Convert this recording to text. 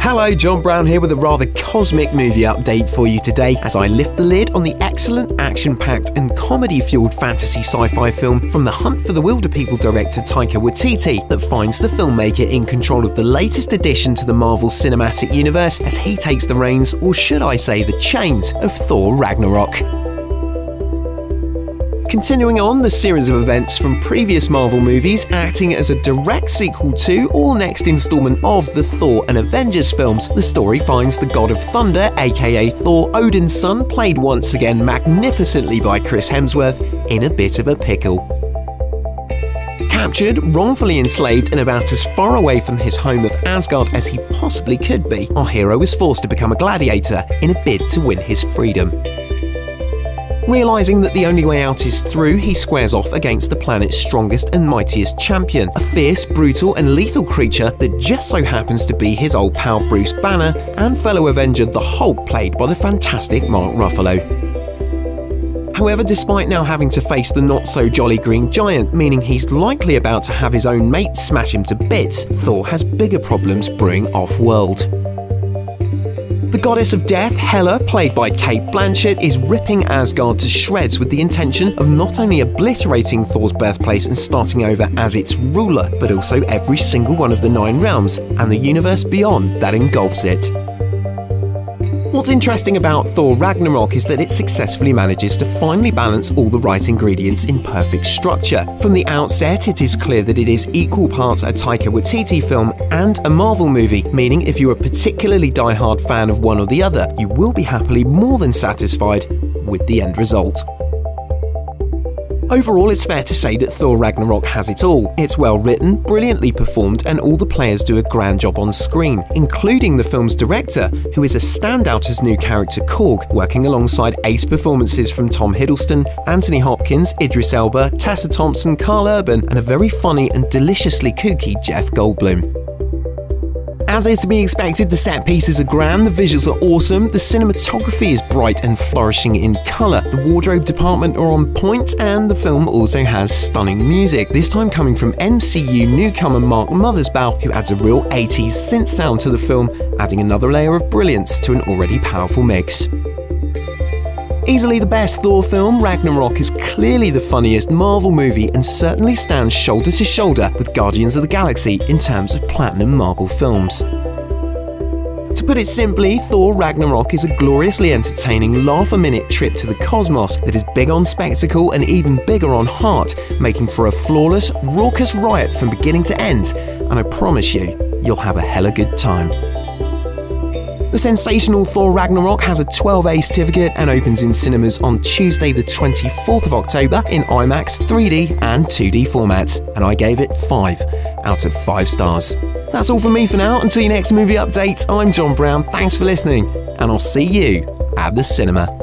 Hello, John Brown here with a rather cosmic movie update for you today as I lift the lid on the excellent action-packed and comedy-fueled fantasy sci-fi film from the Hunt for the Wilderpeople director Taika Waititi that finds the filmmaker in control of the latest addition to the Marvel Cinematic Universe as he takes the reins, or should I say the chains, of Thor Ragnarok. Continuing on the series of events from previous Marvel movies, acting as a direct sequel to or next installment of the Thor and Avengers films, the story finds the God of Thunder, aka Thor, Odin's son, played once again magnificently by Chris Hemsworth, in a bit of a pickle. Captured, wrongfully enslaved, and about as far away from his home of Asgard as he possibly could be, our hero is forced to become a gladiator in a bid to win his freedom. Realising that the only way out is through, he squares off against the planet's strongest and mightiest champion, a fierce, brutal and lethal creature that just so happens to be his old pal Bruce Banner and fellow Avenger the Hulk, played by the fantastic Mark Ruffalo. However, despite now having to face the not-so-jolly Green Giant, meaning he's likely about to have his own mate smash him to bits, Thor has bigger problems brewing off-world. The goddess of death, Hela, played by Cate Blanchett, is ripping Asgard to shreds with the intention of not only obliterating Thor's birthplace and starting over as its ruler, but also every single one of the 9 realms and the universe beyond that engulfs it. What's interesting about Thor Ragnarok is that it successfully manages to finally balance all the right ingredients in perfect structure. From the outset, it is clear that it is equal parts a Taika Waititi film and a Marvel movie, meaning if you're a particularly die-hard fan of one or the other, you will be happily more than satisfied with the end result. Overall, it's fair to say that Thor Ragnarok has it all. It's well written, brilliantly performed, and all the players do a grand job on screen, including the film's director, who is a standout as new character Korg, working alongside ace performances from Tom Hiddleston, Anthony Hopkins, Idris Elba, Tessa Thompson, Carl Urban, and a very funny and deliciously kooky Jeff Goldblum. As is to be expected, the set pieces are grand, the visuals are awesome, the cinematography is bright and flourishing in colour, the wardrobe department are on point, and the film also has stunning music, this time coming from MCU newcomer Mark Mothersbaugh, who adds a real 80s synth sound to the film, adding another layer of brilliance to an already powerful mix. Easily the best Thor film, Ragnarok is clearly the funniest Marvel movie and certainly stands shoulder to shoulder with Guardians of the Galaxy in terms of platinum Marvel films. To put it simply, Thor Ragnarok is a gloriously entertaining laugh-a-minute trip to the cosmos that is big on spectacle and even bigger on heart, making for a flawless, raucous riot from beginning to end, and I promise you, you'll have a hella good time. The sensational Thor Ragnarok has a 12A certificate and opens in cinemas on Tuesday the 24th of October in IMAX 3D and 2D formats, and I gave it 5 out of 5 stars. That's all from me for now. Until your next movie update, I'm John Brown, thanks for listening, and I'll see you at the cinema.